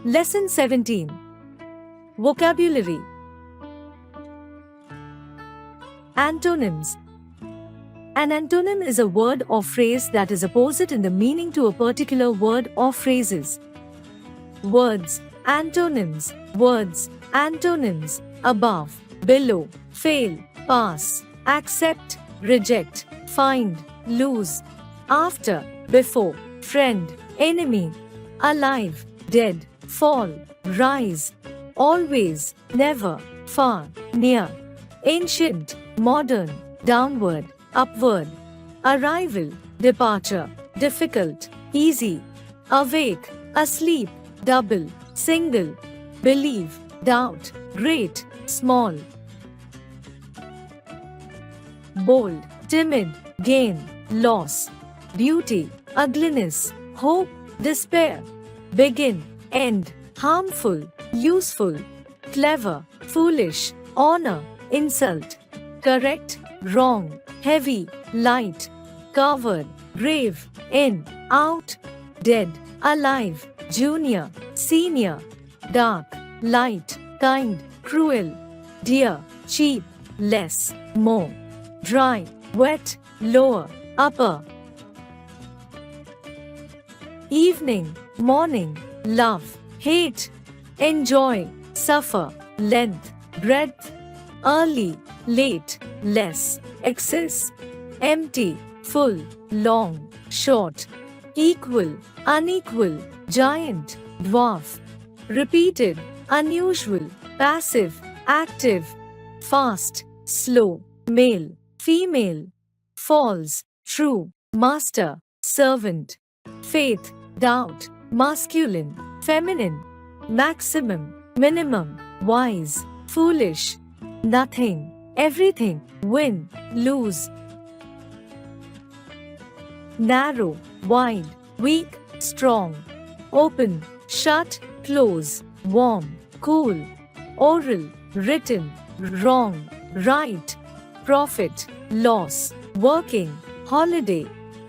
Lesson 17. Vocabulary. Antonyms. An antonym is a word or phrase that is opposite in the meaning to a particular word or phrases. Words. Antonyms. Words. Antonyms. Above, below, fail, pass, accept, reject, find, lose, after, before, friend, enemy, alive, dead, fall, rise, always, never, far, near, ancient, modern, downward, upward, arrival, departure, difficult, easy, awake, asleep, double, single, believe, doubt, great, small, bold, timid, gain, loss, beauty, ugliness, hope, despair, begin, end, harmful, useful, clever, foolish, honor, insult, correct, wrong, heavy, light, covered, grave, in, out, dead, alive, junior, senior, dark, light, kind, cruel, dear, cheap, less, more, dry, wet, lower, upper, evening, morning, love, hate, enjoy, suffer, length, breadth, early, late, less, excess, empty, full, long, short, equal, unequal, giant, dwarf, repeated, unusual, passive, active, fast, slow, male, female, false, true, master, servant, faith, doubt, masculine, feminine, maximum, minimum, wise, foolish, nothing, everything, win, lose, narrow, wide, weak, strong, open, shut, close, warm, cool, oral, written, wrong, right, profit, loss, working, holiday,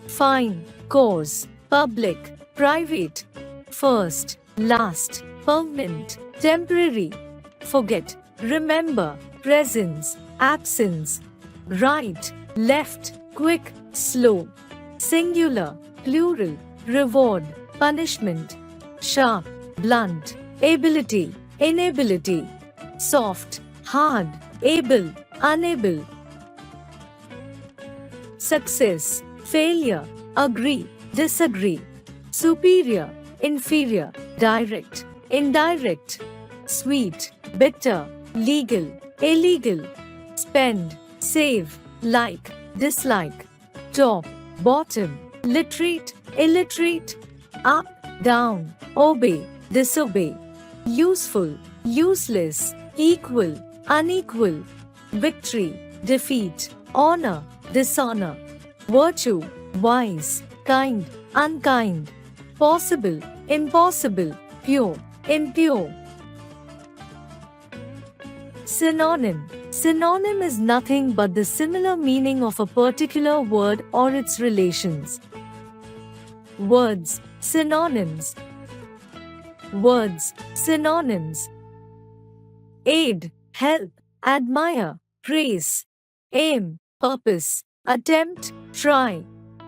fine, cause, public, private, first, last, permanent, temporary, forget, remember, presence, absence, right, left, quick, slow, singular, plural, reward, punishment, sharp, blunt, ability, inability, soft, hard, able, unable, success, failure, agree, disagree, superior, inferior, direct, indirect, sweet, bitter, legal, illegal, spend, save, like, dislike, top, bottom, literate, illiterate, up, down, obey, disobey, useful, useless, equal, unequal, victory, defeat, honor, dishonor, virtue, wise, kind, unkind, possible, impossible, pure, impure. Synonym. Synonym is nothing but the similar meaning of a particular word or its relations. Words. Synonyms. Words. Synonyms. Aid, help, admire, praise, aim, purpose, attempt, try,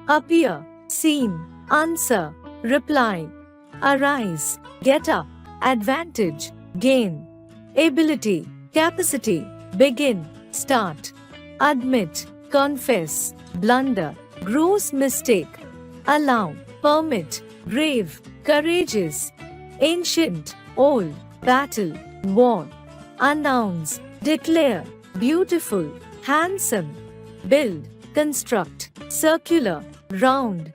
appear, seem, answer, reply, arise, get up, advantage, gain, ability, capacity, begin, start, admit, confess, blunder, gross mistake, allow, permit, brave, courageous, ancient, old, battle, war, announce, declare, beautiful, handsome, build, construct, circular, round,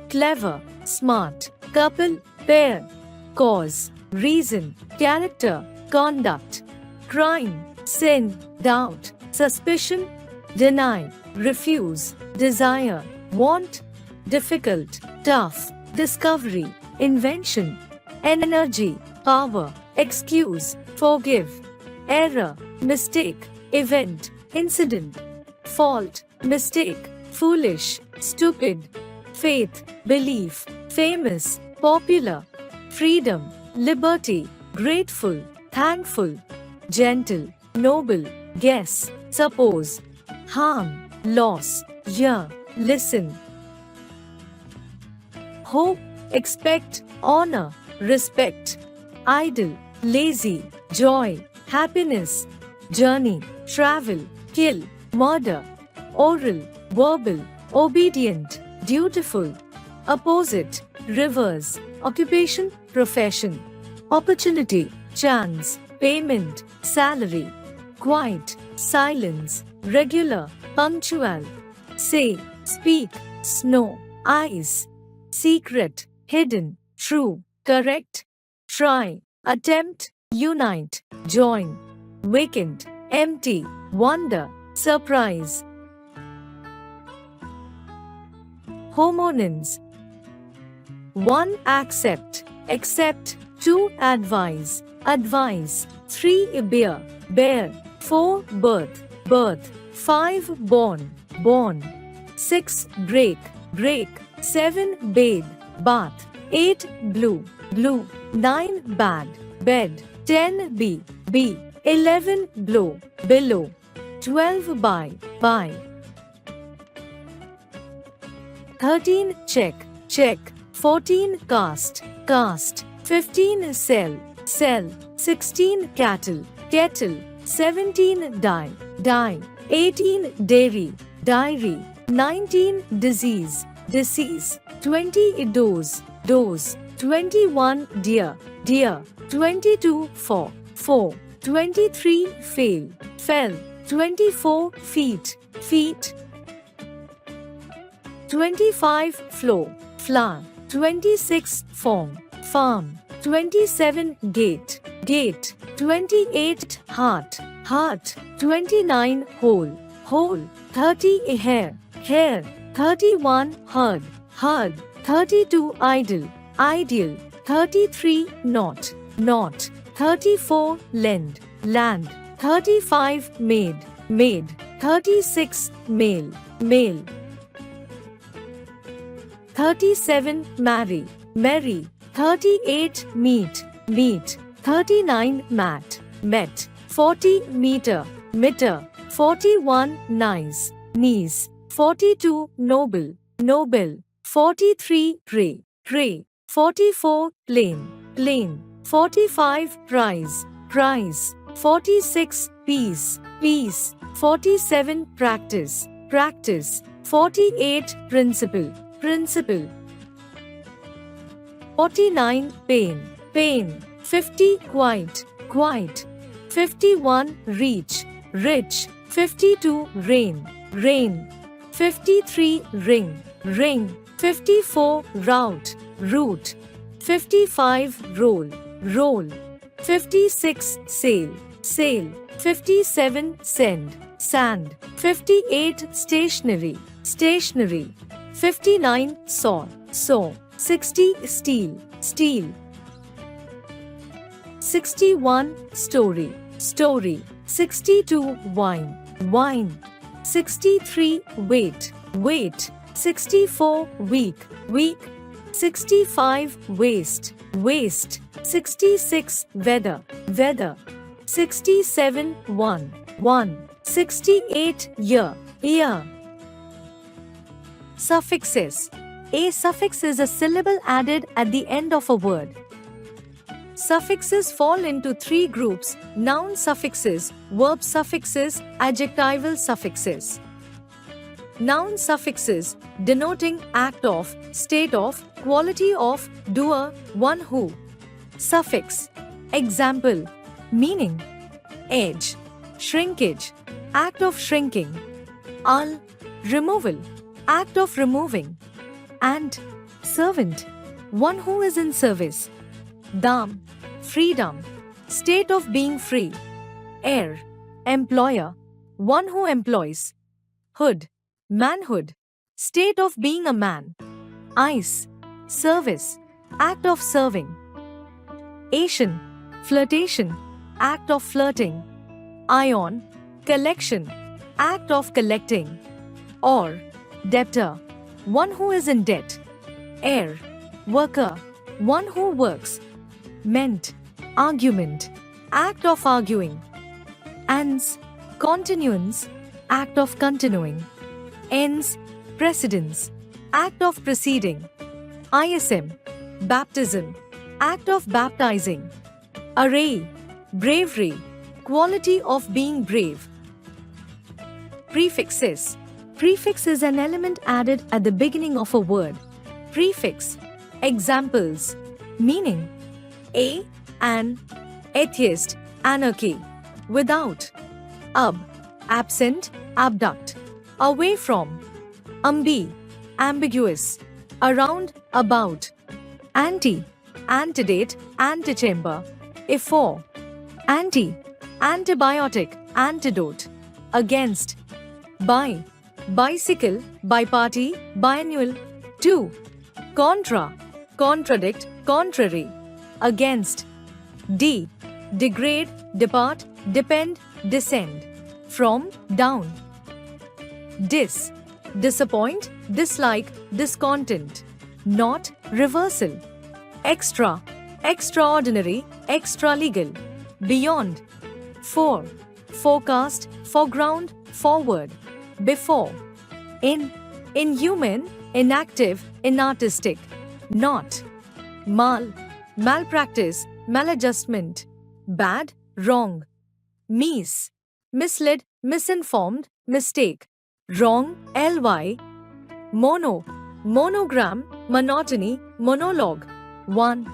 clever, smart, couple, pair, cause, reason, character, conduct, crime, sin, doubt, suspicion, deny, refuse, desire, want, difficult, tough, discovery, invention, energy, power, excuse, forgive, error, mistake, event, incident, fault, mistake, foolish, stupid, faith, belief, famous, popular, freedom, liberty, grateful, thankful, gentle, noble, guess, suppose, harm, loss, hear, listen, hope, expect, honor, respect, idle, lazy, joy, happiness, journey, travel, kill, murder, oral, verbal, obedient, dutiful, opposite, reverse, occupation, profession, opportunity, chance, payment, salary, quiet, silence, regular, punctual, say, speak, snow, ice, secret, hidden, true, correct, try, attempt, unite, join, vacant, empty, wonder, surprise. Homonyms: 1. Accept, accept. 2. Advise, advise. 3. Bear, bear. 4. Birth, birth. 5. Born, born. 6. Break, break. 7. Bathe, bath. 8. Blue, blue. 9. Bad, bed. 10. Be, be. 11. Blow, below. 12. Buy, buy. 13. Check, check. 14. Cast, cast. 15. Sell, sell. 16. Cattle, kettle. 17. Die, die. 18. Dairy, diary. 19. Disease, disease. 20. Dose, dose. 21. Deer, deer. 22. For, for. 23. Fail, fell. 24. Feet, feet. 25. Flow, flower. 26. Form, farm. 27. Gate, gate. 28. Heart, heart. 29. Hole, hole. 30. Hair, hair. 31. Herd, herd. 32. Idle, ideal. 33. Knot, knot. 34. Lend, land. 35. Maid, maid. 36. Male, male. 37. Marry, marry. 38. Meet, meet. 39. Mat, met. 40. Meter, meter. 41. Nice, knees. 42. Noble, noble. 43. Pray, pray. 44. Plain, plain. 45. Prize, prize. 46. Peace, peace. 47. Practice, practice. 48. Principle, principle. 49. Pain, pain. 50. Quiet, quiet. 51. Reach, rich. 52. Rain, rain. 53. Ring, ring. 54. Route, route. 55. Roll, roll. 56. Sail, sail. 57. Send, sand. 58. Stationery, stationery. 59. Saw, saw. 60. Steel, steel. 61. Story, story. 62. Wine, wine. 63. Weight, weight. 64. Week, week. 65. Waste, waste. 66. Weather, weather. 67. One, one. 68. Year, year. Suffixes. A suffix is a syllable added at the end of a word. Suffixes fall into three groups: noun suffixes, verb suffixes, adjectival suffixes. Noun suffixes denoting act of, state of, quality of, doer, one who. Suffix. Example: meaning, age, shrinkage, act of shrinking, removal, act of removing, and servant, one who is in service. Dam, freedom, state of being free. Heir, employer, one who employs. Hood, manhood, state of being a man. Ice, service, act of serving. Asian, flirtation, act of flirting. Ion, collection, act of collecting. Or, debtor, one who is in debt. Heir, worker, one who works. Meant, argument, act of arguing. Ans, continuance, act of continuing. Ens, precedence, act of proceeding. ISM, baptism, act of baptizing. Array, bravery, quality of being brave. Prefixes. Prefix is an element added at the beginning of a word. Prefix. Examples. Meaning. A, an, atheist, anarchy. Without. Absent, abduct. Away from. Ambiguous. Around, about. Anti, antedate, antechamber. Afore. Antibiotic, antidote. Against. By, bicycle, biparty, biannual. To. Contra, contradict, contrary. Against. Degrade, depart, depend, descend. From, down. Disappoint, dislike, discontent. Not, reversal. Extra, extraordinary, extra-legal. Beyond. Forecast, foreground, forward. Before. Inhuman, inactive, inartistic. Not. Malpractice, maladjustment. Bad, wrong. Misled, misinformed, mistake. Wrong, ly. Monogram, monotony, monologue. One.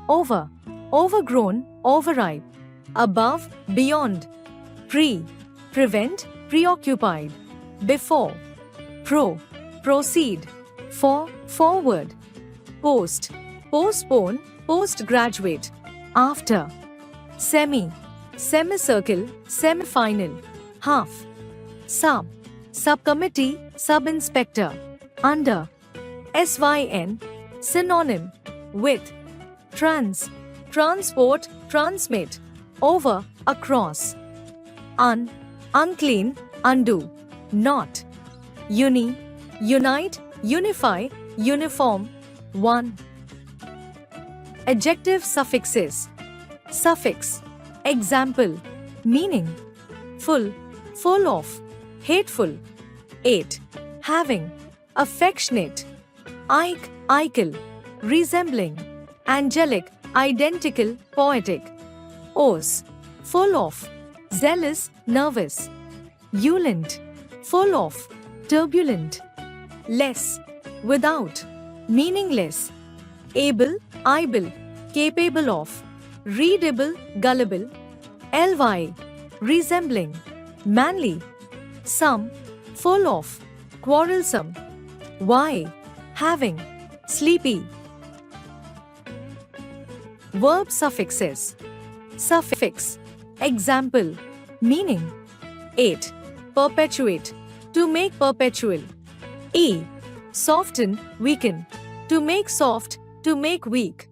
Overgrown, overripe. Above, beyond. Prevent, preoccupied. Before. Proceed. Forward. Postpone, postgraduate. After. Semicircle, semifinal. Half. Subcommittee, sub-inspector. Under. Syn, synonym. With. Transport, transmit. Over, across. Unclean, undo. Not. Unite, unify, uniform. One. Adjective suffixes. Suffix. Example. Meaning. Full of. Hateful. 8. Having. Affectionate. Ical. Resembling. Angelic, identical, poetic. Os. Full of. Zealous, nervous. Ulent. Full of. Turbulent. Less. Without. Meaningless. Able, capable of. Readable, gullible. Ly. Resembling. Manly. Some. Full of. Quarrelsome. Why. Having. Sleepy. Verb suffixes. Suffix. Example. Meaning. 8. Perpetuate. To make perpetual. Soften, weaken. To make soft, to make weak.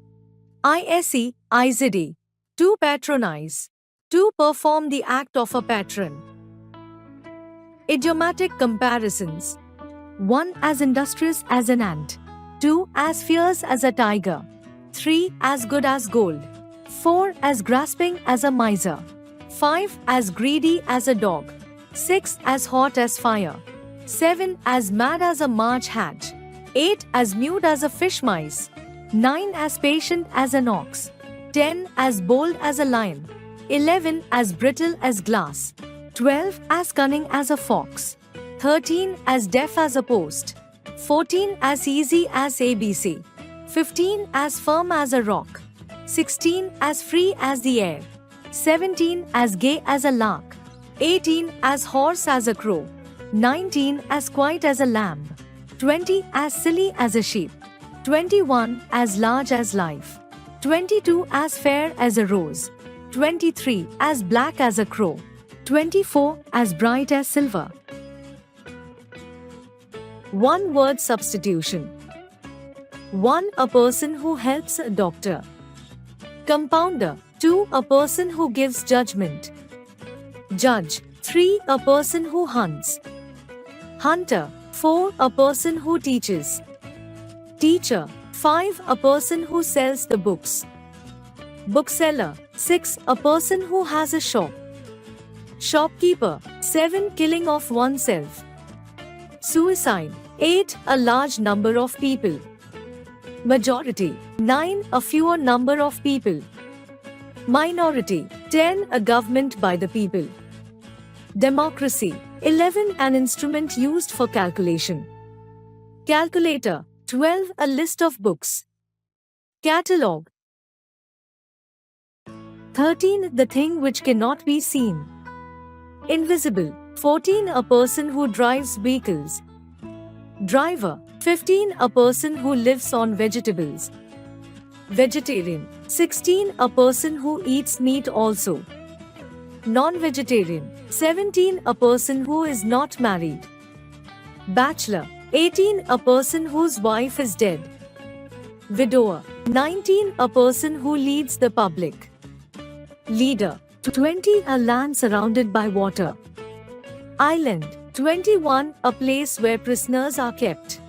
Izd. To patronize. To perform the act of a patron. Idiomatic comparisons. 1 as industrious as an ant. 2 as fierce as a tiger. 3 as good as gold. 4 as grasping as a miser. 5 as greedy as a dog. 6 as hot as fire. 7 as mad as a March hare. 8 as mute as a fish mice. 9 as patient as an ox. 10 as bold as a lion. 11 as brittle as glass. 12 as cunning as a fox. 13 as deaf as a post. 14 as easy as ABC. 15 as firm as a rock. 16 as free as the air. 17 as gay as a lark. 18 as hoarse as a crow. 19 as quiet as a lamb. 20 as silly as a sheep. 21 as large as life. 22 as fair as a rose. 23 as black as a crow. 24 as bright as silver. One word substitution. 1 a person who helps a doctor. Compounder. 2 a person who gives judgment. Judge. 3 a person who hunts. Hunter. 4 a person who teaches. Teacher. 5. A person who sells the books. Bookseller. 6. A person who has a shop. Shopkeeper. 7. Killing of oneself. Suicide. 8. A large number of people. Majority. 9. A fewer number of people. Minority. 10. A government by the people. Democracy. 11. An instrument used for calculation. Calculator. 12. A list of books. Catalogue. 13. The thing which cannot be seen. Invisible. 14. A person who drives vehicles. Driver. 15. A person who lives on vegetables. Vegetarian. 16. A person who eats meat also. Non-vegetarian. 17. A person who is not married. Bachelor. 18. A person whose wife is dead. Widower. 19. A person who leads the public. Leader. 20. A land surrounded by water. Island. 21. A place where prisoners are kept.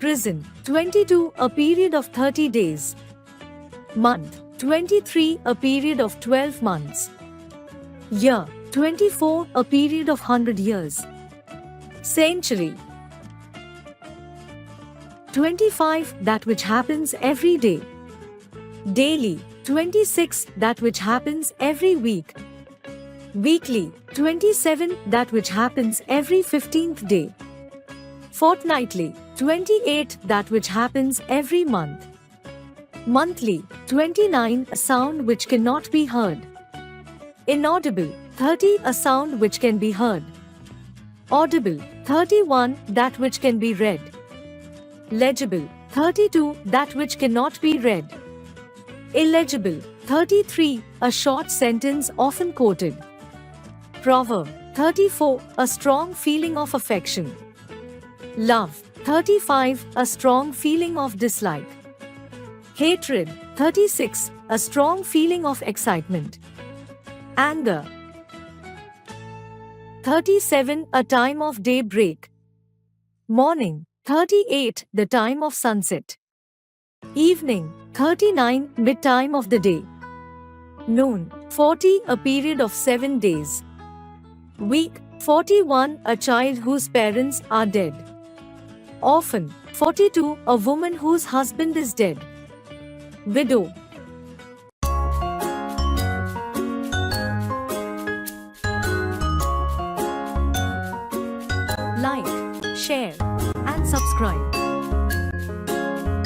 Prison. 22. A period of 30 days. Month. 23. A period of 12 months. Year. 24. A period of 100 years. Century. 25. That which happens every day. Daily. 26. That which happens every week. Weekly. 27. That which happens every 15th day. Fortnightly. 28. That which happens every month. Monthly. 29. A sound which cannot be heard. Inaudible. 30. A sound which can be heard. Audible. 31. That which can be read. Legible. 32. That which cannot be read. Illegible. 33. A short sentence often quoted. Proverb. 34. A strong feeling of affection. Love. 35. A strong feeling of dislike. Hatred. 36. A strong feeling of excitement. Anger. 37. A time of daybreak. Morning. 38. The time of sunset. Evening. 39. Mid-time of the day. Noon. 40. A period of 7 days. Week. 41. A child whose parents are dead. Orphan. 42. A woman whose husband is dead. Widow. Like, share, and subscribe.